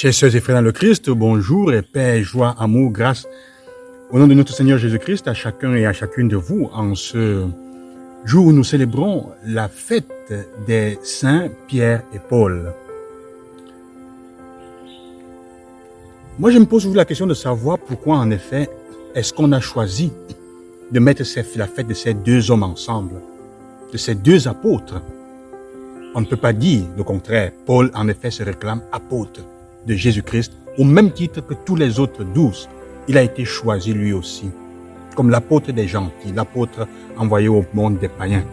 Chers sœurs et frères dans le Christ, bonjour et paix, joie, amour, grâce. Au nom de notre Seigneur Jésus-Christ, à chacun et à chacune de vous, en ce jour où nous célébrons la fête des saints Pierre et Paul. Moi, je me pose toujours la question de savoir pourquoi, en effet, est-ce qu'on a choisi de mettre la fête de ces deux hommes ensemble, de ces deux apôtres. On ne peut pas dire le contraire. Paul, en effet, se réclame apôtre de Jésus-Christ, au même titre que tous les autres 12. Il a été choisi lui aussi, comme l'apôtre des gentils, l'apôtre envoyé au monde des païens.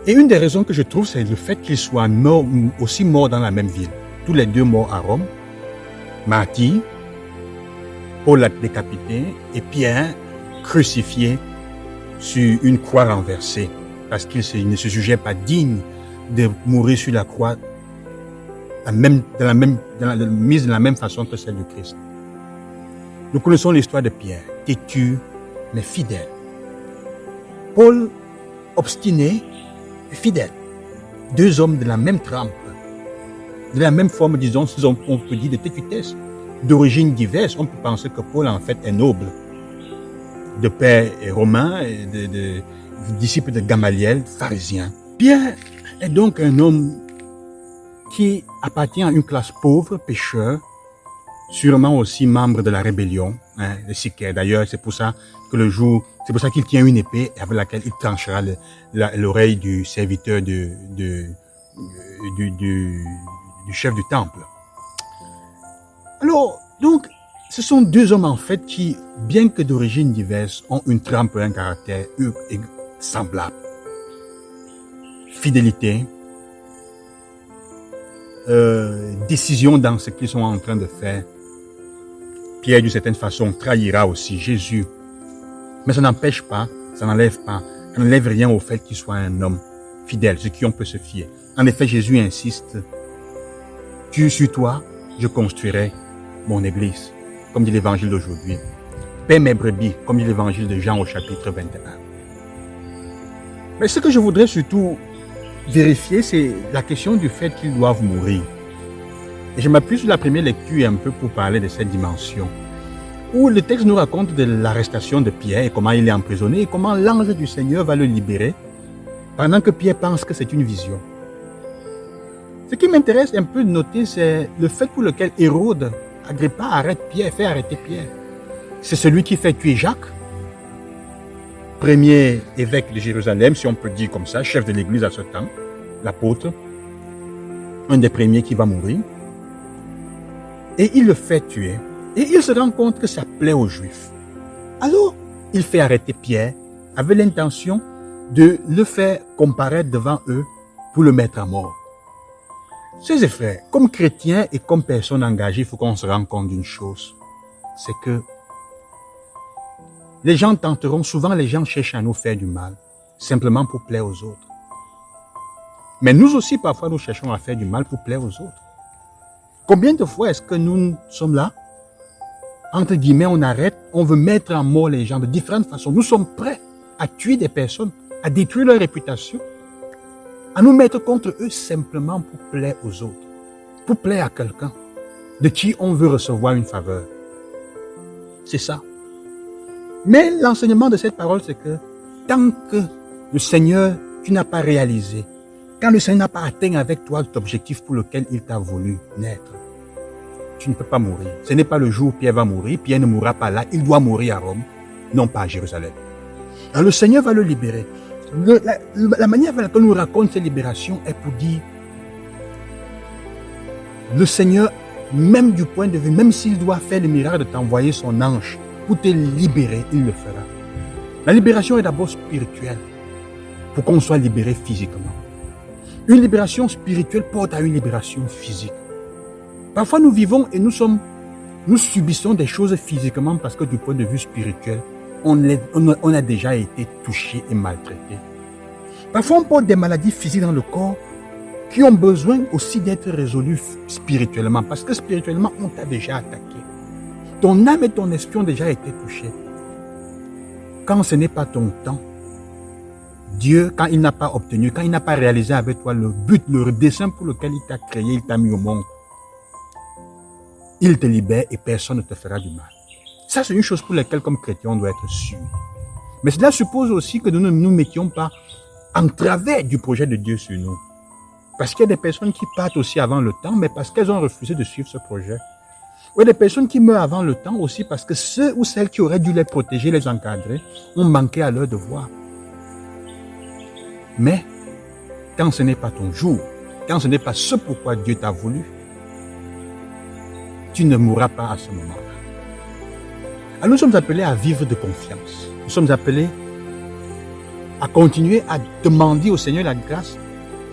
Et une des raisons que je trouve, c'est le fait qu'ils soient aussi morts dans la même ville. Tous les deux morts à Rome, martyrs, Paul l'a décapité et Pierre crucifié sur une croix renversée, parce qu'il ne se jugeait pas digne de mourir sur la croix mise de la même façon que celle de Christ. Nous connaissons l'histoire de Pierre, têtu mais fidèle. Paul, obstiné et fidèle. Deux hommes de la même trempe, de la même forme, disons, on peut dire de têtutesse, d'origines diverses. On peut penser que Paul, en fait, est noble, de père romain, de disciple de Gamaliel, pharisien. Pierre est donc un homme qui appartient à une classe pauvre, pécheur, sûrement aussi membre de la rébellion, le Sicaire. D'ailleurs, c'est pour ça qu'il tient une épée avec laquelle il tranchera l'oreille du serviteur du chef du temple. Alors, donc, ce sont deux hommes en fait qui, bien que d'origines diverses, ont une trempe et un caractère semblable. Fidélité, décision dans ce qu'ils sont en train de faire. Pierre, d'une certaine façon, trahira aussi Jésus. Mais ça n'empêche pas, ça n'enlève rien au fait qu'il soit un homme fidèle, ce qui on peut se fier. En effet, Jésus insiste, sur toi, je construirai mon église, comme dit l'évangile d'aujourd'hui. Paix mes brebis, comme dit l'évangile de Jean au chapitre 21. Mais ce que je voudrais surtout vérifier, c'est la question du fait qu'ils doivent mourir. Et je m'appuie sur la première lecture un peu pour parler de cette dimension, où le texte nous raconte de l'arrestation de Pierre et comment il est emprisonné et comment l'ange du Seigneur va le libérer, pendant que Pierre pense que c'est une vision. Ce qui m'intéresse un peu de noter, c'est le fait pour lequel Hérode, Agrippa, fait arrêter Pierre. C'est celui qui fait tuer Jacques, premier évêque de Jérusalem, si on peut dire comme ça, chef de l'église à ce temps, l'apôtre, un des premiers qui va mourir. Et il le fait tuer. Et il se rend compte que ça plaît aux Juifs. Alors, il fait arrêter Pierre avec l'intention de le faire comparaître devant eux pour le mettre à mort. Chers et frères, comme chrétiens et comme personnes engagées, il faut qu'on se rende compte d'une chose. C'est que souvent les gens cherchent à nous faire du mal, simplement pour plaire aux autres. Mais nous aussi, parfois, nous cherchons à faire du mal pour plaire aux autres. Combien de fois est-ce que nous sommes là? Entre guillemets, on arrête, on veut mettre à mort les gens de différentes façons. Nous sommes prêts à tuer des personnes, à détruire leur réputation, à nous mettre contre eux simplement pour plaire aux autres, pour plaire à quelqu'un de qui on veut recevoir une faveur. C'est ça. Mais l'enseignement de cette parole, c'est que tant que le Seigneur, tu n'as pas réalisé, quand le Seigneur n'a pas atteint avec toi l'objectif pour lequel il t'a voulu naître, tu ne peux pas mourir. Ce n'est pas le jour où Pierre va mourir. Pierre ne mourra pas là. Il doit mourir à Rome, non pas à Jérusalem. Alors le Seigneur va le libérer. La manière avec laquelle nous raconte cette libération est pour dire le Seigneur, même du point de vue, même s'il doit faire le miracle de t'envoyer son ange pour te libérer, il le fera. La libération est d'abord spirituelle pour qu'on soit libéré physiquement. Une libération spirituelle porte à une libération physique. Parfois nous vivons et nous subissons des choses physiquement parce que du point de vue spirituel, on a déjà été touché et maltraité. Parfois on porte des maladies physiques dans le corps qui ont besoin aussi d'être résolues spirituellement parce que spirituellement on t'a déjà attaqué. Ton âme et ton esprit ont déjà été touchés. Quand ce n'est pas ton temps, Dieu, quand il n'a pas obtenu, quand il n'a pas réalisé avec toi le but, le dessein pour lequel il t'a créé, il t'a mis au monde, Il te libère et personne ne te fera du mal. Ça, c'est une chose pour laquelle, comme chrétien, on doit être sûr. Mais cela suppose aussi que nous ne nous mettions pas en travers du projet de Dieu sur nous. Parce qu'il y a des personnes qui partent aussi avant le temps, mais parce qu'elles ont refusé de suivre ce projet. Ou il y a des personnes qui meurent avant le temps aussi parce que ceux ou celles qui auraient dû les protéger, les encadrer, ont manqué à leur devoir. Mais, quand ce n'est pas ton jour, quand ce n'est pas ce pourquoi Dieu t'a voulu, tu ne mourras pas à ce moment-là. Alors nous sommes appelés à vivre de confiance. Nous sommes appelés à continuer à demander au Seigneur la grâce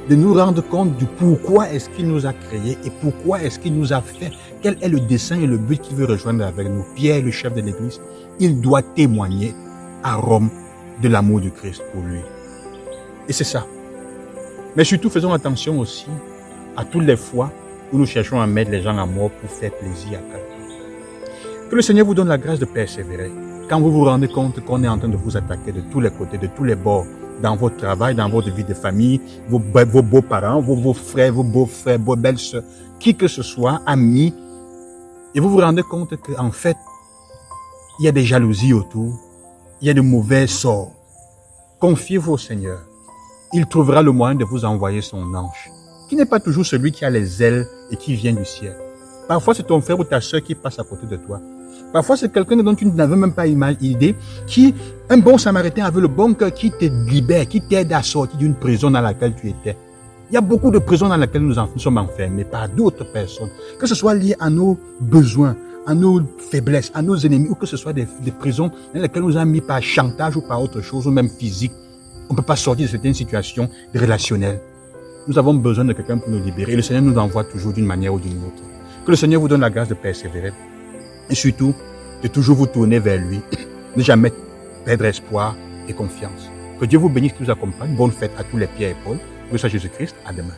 de nous rendre compte du pourquoi est-ce qu'il nous a créés et pourquoi est-ce qu'il nous a fait, quel est le dessein et le but qu'il veut rejoindre avec nous. Pierre, le chef de l'Église, il doit témoigner à Rome de l'amour du Christ pour lui. Et c'est ça. Mais surtout, faisons attention aussi à toutes les fois où nous cherchons à mettre les gens à mort pour faire plaisir à quelqu'un. Que le Seigneur vous donne la grâce de persévérer. Quand vous vous rendez compte qu'on est en train de vous attaquer de tous les côtés, de tous les bords, dans votre travail, dans votre vie de famille, vos beaux-parents, vos frères, vos beaux-frères, vos belles-sœurs, qui que ce soit, amis, et vous vous rendez compte qu'en fait, il y a des jalousies autour, il y a de mauvais sorts. Confiez-vous au Seigneur. Il trouvera le moyen de vous envoyer son ange, qui n'est pas toujours celui qui a les ailes et qui vient du ciel. Parfois, c'est ton frère ou ta sœur qui passe à côté de toi. Parfois, c'est quelqu'un dont tu n'avais même pas idée, qui, un bon samaritain avec le bon cœur, qui te libère, qui t'aide à sortir d'une prison dans laquelle tu étais. Il y a beaucoup de prisons dans lesquelles nous sommes enfermés par d'autres personnes, que ce soit lié à nos besoins, à nos faiblesses, à nos ennemis, ou que ce soit des prisons dans lesquelles nous avons mis par chantage ou par autre chose, ou même physique. On ne peut pas sortir de certaines situations relationnelles. Nous avons besoin de quelqu'un pour nous libérer. Et le Seigneur nous envoie toujours d'une manière ou d'une autre. Que le Seigneur vous donne la grâce de persévérer. Et surtout, de toujours vous tourner vers lui. Ne jamais perdre espoir et confiance. Que Dieu vous bénisse, qui vous accompagne. Bonne fête à tous les Pierre et Paul. Que ce soit Jésus-Christ. À demain.